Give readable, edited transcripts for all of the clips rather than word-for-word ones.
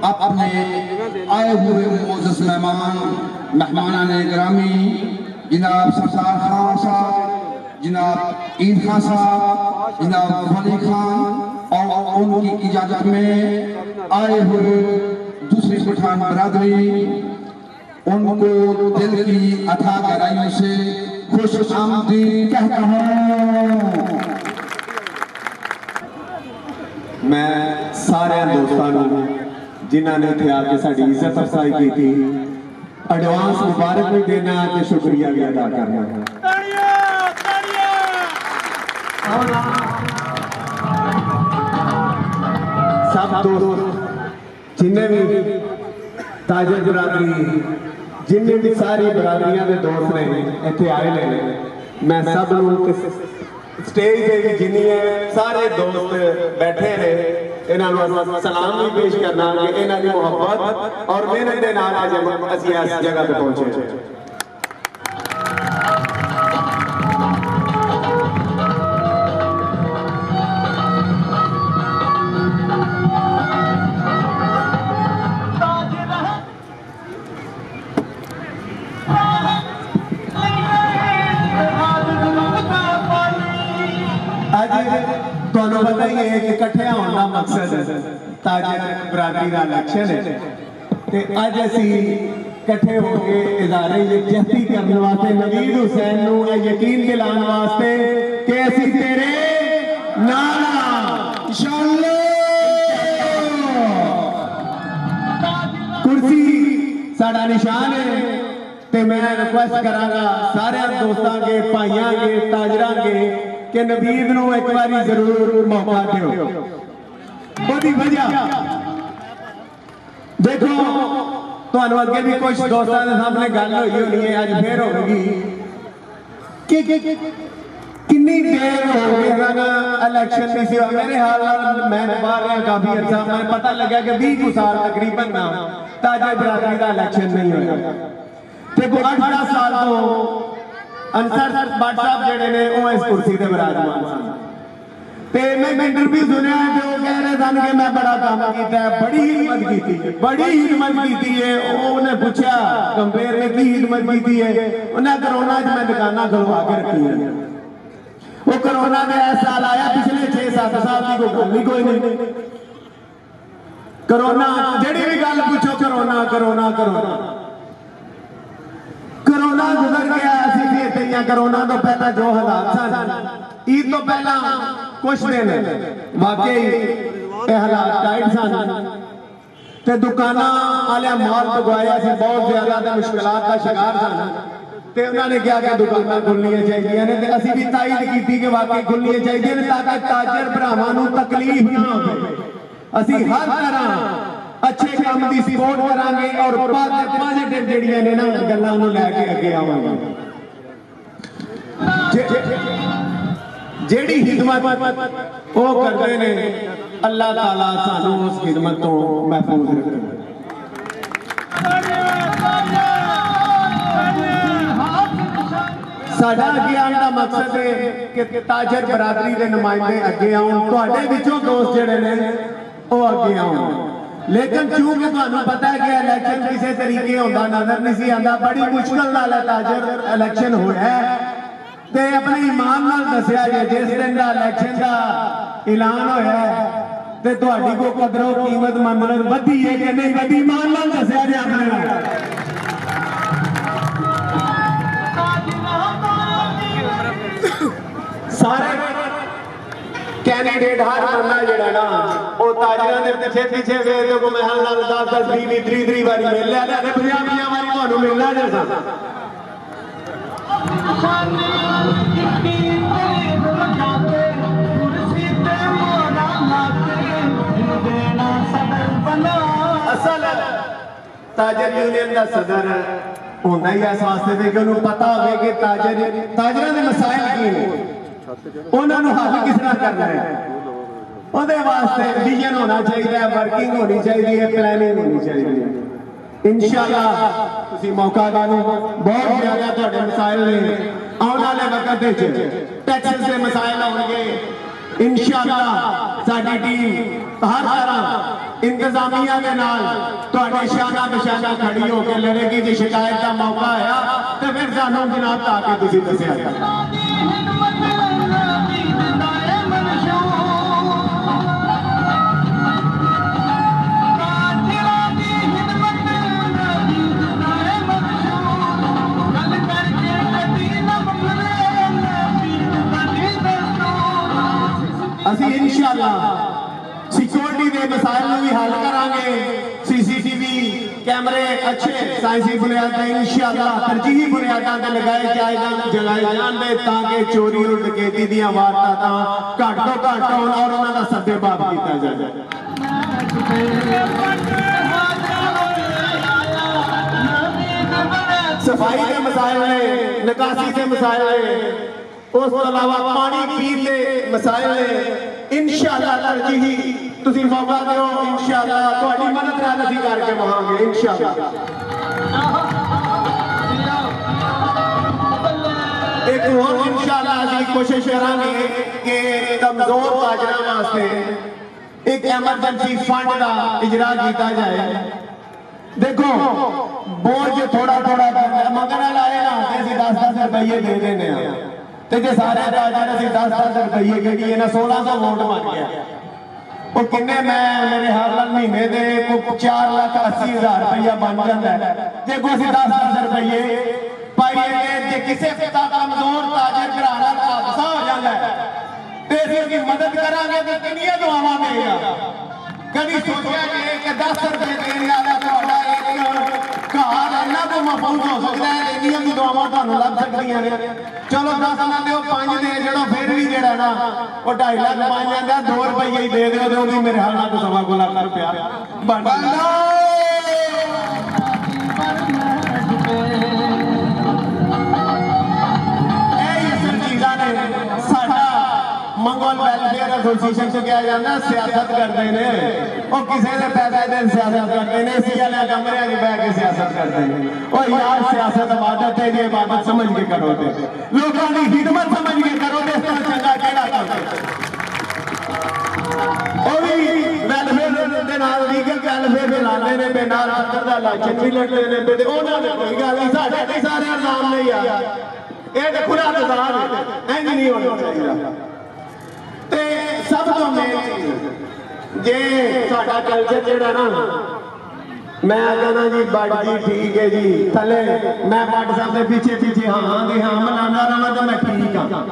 अपने आए हुए मोअज़्ज़ज़ मेहमान गिरामी जनाब सरदार खान साहब, जनाब ईद खान साहब, जनाब वली खान और उनकी इजाज़त में आए हुए दूसरी पठान बरादरी, उनको दिल की अथाह गहराइयों से खुश आमदीद कहता हूँ। मैं सारे दोस्तों जिन्होंने इतने आके साड़ी इज्जत अफजाई की थी एडवांस मुबारक भी देना है, शुक्रिया भी अदा करना है। सब दोस्त जिन्हें भी ताजर बरादरी जिन्हें भी सारी बरादरियां के दोस्त ने इतने आए ने, मैं सब स्टेज पे जिन्नी सारे दोस्त बैठे ने इन्होंने सलाम भी पेश करना कि इन्हों की मुहब्बत और मेहनत के नाल आज असीं इस जगह पे पहुंचे। तुहानू पता ही है कि इकट्ठे होने का मकसद ताजर बरादरी का इलेक्शन है ते अज असी इकट्ठे होकर इज़हारे यकजहती करने वास्ते नवीद हुसैन नू यकीन दिलाने वास्ते कि असी तेरे नाल कुर्सी साडा निशान है। ते मैं रिक्वेस्ट करांगा सारे दोस्तों के भाइयों के ताजरां के कि नवीद नू एक बारी जरूर मौका दो। बड़ी वजह देखो तुहानू अगे भी कुछ दोस्तों के सामने गल हुई होनी है, अज फिर होगी कि कितनी देर हो गई इलेक्शन नहीं सी। मेरे हाल मैं बाहर रहा काफी अच्छा, मैं पता लगा कि 20 साल तकरीबन ना ताजर बरादरी का इलेक्शन नहीं होया। देखो 8-10 साल तो अंसर भट्ट साहब जेडे ने वो इस कुर्सी ते विराजमान सन ते मैं इंटरव्यू सुनिया ते वो कह रहे सन कि मैं बड़ा काम कीता है, बड़ी हिम्मत की है। उन्हें पूछा कंपेयर ने की हिम्मत की है, उन्हें कोरोना च मैं दुकाना खुलवा के रखी है। वो कोरोना का ऐसा साल आया, पिछले 6-7 साल की कोई गल ही कोई नहीं। कोरोना जेडी भी गल पूछो कोरोना कोरोना कोरोना कोरोना गुजर गया। कोरोना तो पहला जो हालात सन ईद तो पहला कुछ दिन वाकई हालात टाइट सन ते दुकाना वाले माल पगवाया से बहुत ज्यादा मुश्किलात का शिकार सन ते उन्होंने कहा कि दुकाना खुलनियां चाहिए ने ते असीं भी ताईद की कि वाकई खुलनियां चाहिए ने ताकि ताजर भरावां नूं तकलीफ ना होवे। असीं हर तरह अच्छे काम की सपोर्ट करांगे और पॉजिटिव जिहड़ियां ने ना गल्लां नूं लैके अगे आवांगे। जेड़ी खिदमत वो करते ने अल्लाह ताला सानू उस खिदमत तो महफूज रखे। साडा अगे आने का मकसद है कि ताजर बरादरी के नुमाइंदे अगे आउण, तुहाडे विचों दोस्त जिहड़े ने वो अगे आउण। लेकिन चूंकि तुहानू पता है कि इलेक्शन किसी तरीके होंदा नजर नहीं सी आंदा, बड़ी मुश्किल नाल ताजर इलेक्शन होया ते अपने ईमान नाल दसिया जे जिस दिन का इलेक्शन का ऐलान होया ते तुहाडी को कदरों कीमत मंदरत वधी है कि नहीं वधी, ईमान नाल दसिया जे अपने सारे कैंडिडेट हर बंदा जिहड़ा ना वो ताजरां दे पीछे पीछे वेखदे को महल नाल 10-10 20-30 वारी मिल लिया ते 50 वारी तुहानू मिलना जैसा। असल ताजर यूनियन का सदर होना ही इस वास्ते कि उन्होंने पता हो कि ताजर के मसाइल की ने, उन्होंने हल किस तरह करना है, ਉਹਦੇ वास्ते विजन होना चाहिए, वर्किंग होनी चाहिए, प्लानिंग होनी चाहिए। इंशाअल्लाह तुसी मौका दो, बहुत ज्यादा तुहाडे मसाइल ने आने वाले वक्त टैक्सेस के मसाइल होंगे, इंशाअल्लाह साडी टीम हर तरह इंतजामिया के नाल तुहाडे शाना बशाना खड़ी होकर लड़ेगी। जे शिकायत का मौका आया तो फिर सानू जनाब ताके तुसीं दस्सिया ਅਸੀਂ इंशाअल्लाह सिक्योरिटी के मसाइल भी हल करांगे। सीसीटीवी कैमरे अच्छे साइंसी बुनियादा इंशाअल्लाह तरजीही बुनियादा ते लगाए जलाए जांदे ताकि चोरी और डकैती दी वारदातां घट तो घट होण और उन्हां दा सद्देबाब कीता जाए। सफाई के मसाइल ने, निकासी के मसाइल ने, उस तो अलावा पानी पीने के मसाइल ने इंशाअल्लाह तरजीही तुसीं मौका दिओ। इंशाअल्लाह तुहाडी मदद नाल असीं करके वहांगे इंशाअल्लाह। एक और इंशाअल्लाह असीं कोशिश करांगे कि कमजोर ताजरां वास्ते एक एमरजेंसी फंड का इजरा किया जाए। देखो बोझ थोड़ा थोड़ा मगर लाए ना असीं 10-10 रुपये दे देने ते जे सारे ताजर असीं 10-10 रुपये कहिए ना 1600 वोट बन गया। वो किन्ने मैं मेरे हर महीने दे 4,80,000 रुपया बन जाता है। जे कोई असीं 10-10 रुपये पाइए जे किसी पिता कमजोर ताजर भरा नाल हादसा हो जाता है तो असीं मदद करांगे तो कितनियां दुआवां देगा। कभी सोचा कि 10 रुपये देने वाला तुहाडा घर इन्ना को महफूज हो सकता है, इन्नियां भी दुआवां तुहानूं लग सकदियां ने। चलो 10 ना दिओ 5 दे जड़ो फिर भी जेड़ा ना वो 2.5 लाख बन जाता। 2 रुपये ही दे दिओ तो भी मेरे हाल को 1.25 लाख रुपया बन जाता। मंगोल वेलफेयर एसोसीएशन से क्या जाता सियासत करते हैं और किसी ने पैसा दे सियासत करते हैं। इसी वाले कमरे में बैठ के सियासत करते हैं। और यार सियासत इबादत है, ये इबादत समझ के करो थे, लोगों की खिदमत समझ के करो थे। इस तरह चंगा केड़ा करते और भी वेलफेयर दे नाल लीगल वेलफेयर दे लाने ने बे नाल अंदर दा लाइसेंस भी लड़ने ने बे ओना ने कोई गल नहीं। साडे ते सारे नाम नहीं यार ये ते खुला नजारा है इंज नहीं होना चाहिए। ते सब तो मेन चीज जे साडा कल्चर जेड़ा ना मैं कहना जी बट जी ठीक है जी थले मैं बट साहब के पीछे पीछे हाँ जी हाँ मनाना रहा तो मैं ठीक हाँ।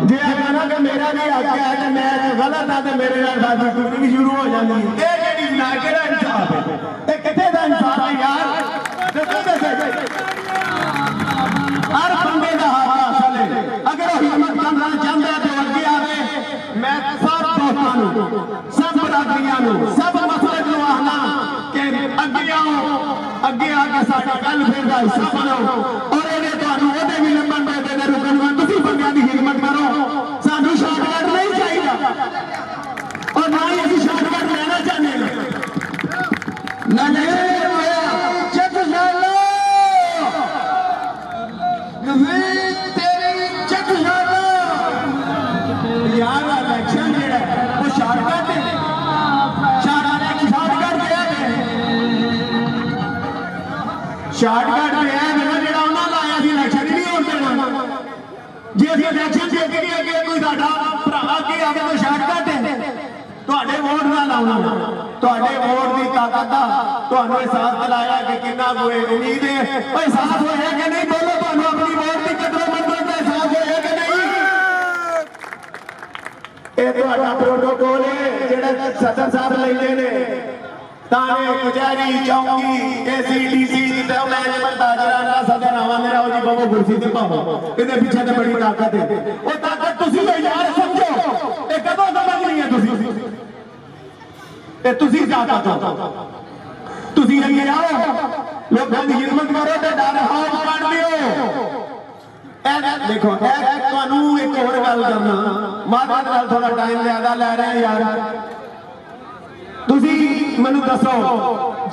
जे कहना कि मेरा भी हक है तो मैं गलत हाँ तो मेरे नाल साडी टूटी शुरू हो जाती है। ये केड़ी ना केड़ा इंसाफ है ते किथे दा इंसाफ है यार। हर बंदे का हक हासिल है। अगर वो हिम्मत करना चाहता है तो अगे आवे। मैं सब दोस्तों सब बरादरियां सब मसलक नूं आखना कि अगे आओ, अगे आके साडा गल फिर दा हिस्सा बनो और इहदे तुहानूं ओहदे भी लंबन पैदे दे रुकन तुसीं बंदियां दी खिदमत करो। सानूं शॉर्टकट नहीं चाहिए और ना ही असीं शॉर्टकट लेना चाहते ना यार इलेक्शन जेड़ा वो शॉर्टकट है। शॉर्टकट है मेरा जेड़ा उन्होंने लाया सी इलेक्शन ही नहीं होते ना। जे असीं इलेक्शन जीत के अगे कोई साडा भरा अगे आवे तो शॉर्टकट है। तुहाडे वोट ना लाउणा तुहाडे वोट की ताकत दा तुहानूं एहसास दिलाया कि कितना कोई उम्मीद है। एहसास होया कि नहीं बोलो तुहानूं अपनी वोट की कदर मंदन दा एहसास होया कि नहीं। ਇਹ ਤੁਹਾਡਾ प्रोटोकॉल है ਜਿਹੜਾ सदर साहब ਲੈਂਦੇ ਨੇ थाने कचहरी चौकी एसीडीसी जिते मैनेजमेंट हाजराना सदर आवा मेरा जी बाबू कुर्सी ते पाओ ਇਹਦੇ ਪਿੱਛੇ ਤੇ बड़ी ताकत है। ਉਹ ताकत ਤੁਸੀਂ ਵੀ यार समझो ਇਹ ਕਦੋਂ ਸਮਝਣੀ ਹੈ ਤੁਸੀਂ ਤੇ ਤੁਸੀਂ ਤਾਕਤ ਹੋ। ਤੁਸੀਂ ਅੱਗੇ ਆਓ ਲੋਕਾਂ ਦੀ ਖਿਦਮਤ ਕਰੋ ਤੇ ਡਰ ਹੌਜ ਕੱਢ ਦਿਓ। देखो ਤੁਹਾਨੂੰ एक और गल करना मादत नाल थोड़ा टाइम ज्यादा ले रहे हैं यार। ਤੁਸੀਂ ਮੈਨੂੰ ਦੱਸੋ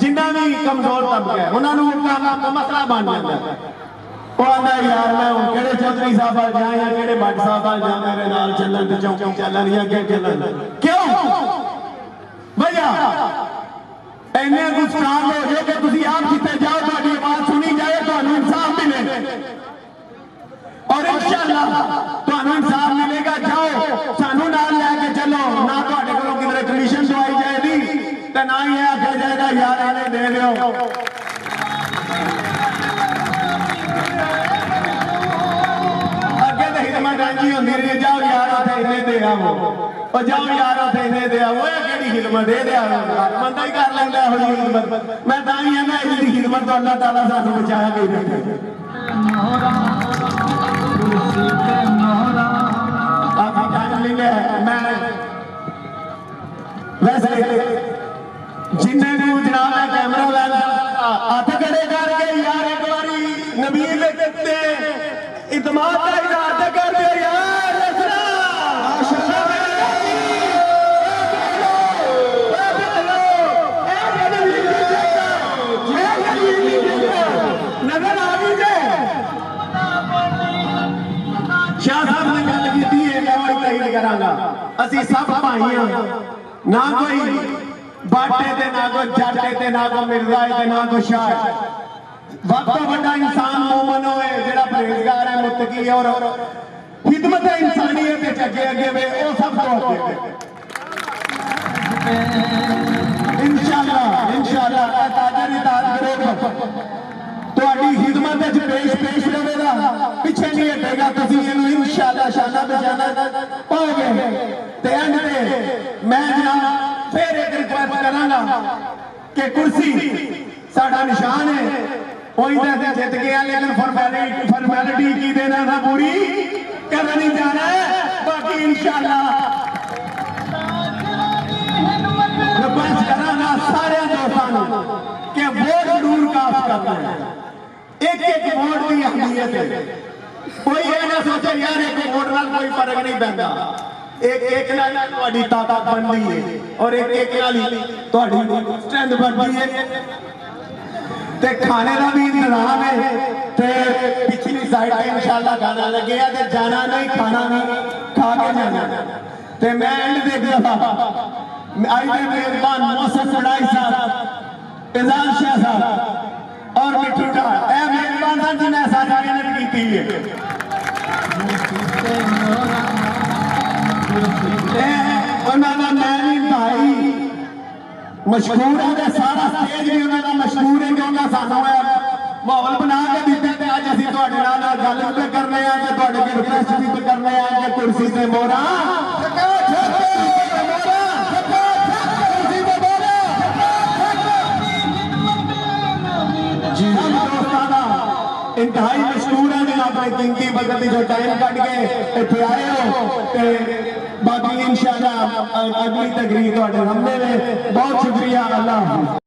ਜਿੰਨਾ ਵੀ ਕਮਜ਼ੋਰ ਤਬਕਾ ਹੈ ਉਹਨਾਂ ਨੂੰ ਮਸਲਾ ਬਣ ਜਾਂਦਾ ਉਹ ਆਂਦਾ यार मैं ਹੁਣ ਕਿਹੜੇ चौधरी साहब वाल जाए या किहड़े भट्ट साहब वाल जाए मेरे नाल चलन ते चौकी चलन या अगे चलन क्यों भैया इन्ने गुस्ताख हो जाए कि तुम आप जिते जाओ तुहाडी आवाज सुनी जाए तुहानू इंसाफ मिले और इंशाअल्लाह तुहानू इंसाफ मिलेगा जाओ सानू नाल लैके चलो ना तुहाडे कोलों किधरे कमीशन दवाई जाएगी ते ना ही आख्या जाएगा यार इन्हें दे लियो जी होंदी रही जाओ यार उथे इन्ने दे आवो और जाओ यार उथे इन्ने दे आवो ये केड़ी खिदमत दे दे बंदा ही कर लेंदा है होई खिदमत मैं तां ही ना इहदी खिदमत तो अल्लाह ताला सानू बचाया गई रखे काफी टाइम ले लिया मैं वैसे जिन्ने नू जनाब है कैमरा वैन हथ खड़े करके यार एक बारी नबील ते इतमाद का इजहार कर दे यार नजर आ गई जे शाह साहब ने गल की है मैं वही तहीर करांगा असी सब भाई हां ना कोई बाटे ते ना कोई जाटे ते ना कोई मिर्जा ते ना कोई शाह वक्त तो बड़ा इंसान मोमन होए जेड़ा परहेजगार है मुत्तकी है और खिदमत इंसानियत के अगे अगे वे वो सब तो अगे इंशाअल्लाह इंशाअल्लाह ताजर इताअत करो ਤੁਹਾਡੀ ਖਿਦਮਤ ਵਿੱਚ पेश रहेगा पिछे नहीं हटेगा तुम इन्हों इंशाअल्लाह शाना बचाना पाओगे ते एंड ते मैं जनाब फिर एक रिक्वेस्ट करांगा कि कुर्सी साडा निशान है कोई तो जित गया लेकिन फॉर्मेलिटी की देना था पूरी करनी जाना है बाकी इंशाअल्लाह रिक्वेस्ट करांगा सारे दोस्तों कि वोट जरूर कास्ट करना है एक एक वोट की अहमियत है कोई ये ना सोचे यार एक वोट नाल कोई फर्क नहीं पैंदा एक एक नाल ਤੁਹਾਡੀ ताकत बनदी है और एक एक नाल ਤੁਹਾਡੀ स्ट्रेंथ बनदी है ते खाने का भी इंतजाम है ते पिछली साइड पे इंशाअल्लाह खाना लगे ते जाना नहीं खाना नहीं खा के जाना ते मैं एंड देख रहा था आई दे मेहरबान मौसम बड़ाई साहब इजाज शाह साहब और मिठू का ए मेहरबान साहब जिन्हें सारी मेहनत की है उन्होंने मैंने भाई मशहूर है सारा स्टेज भी उन्होंने मशहूर है क्योंकि सानू माहौल बना के दिते ते अज असीं तुहाडे नाल गल भी करने आ ते तुहाडे अगे रिक्वेस्ट भी करने आ कि कुर्सी ते मोहरा जी दोस्ताना इंतहाई मशहूर है जिन्हें अपने कीमती वक्त जो टाइम कट के इत्थे आए हो ते बाकी इंशाअल्लाह अगली तकरीर तुहाडे सामने में बहुत शुक्रिया अल्लाह हाफिज़।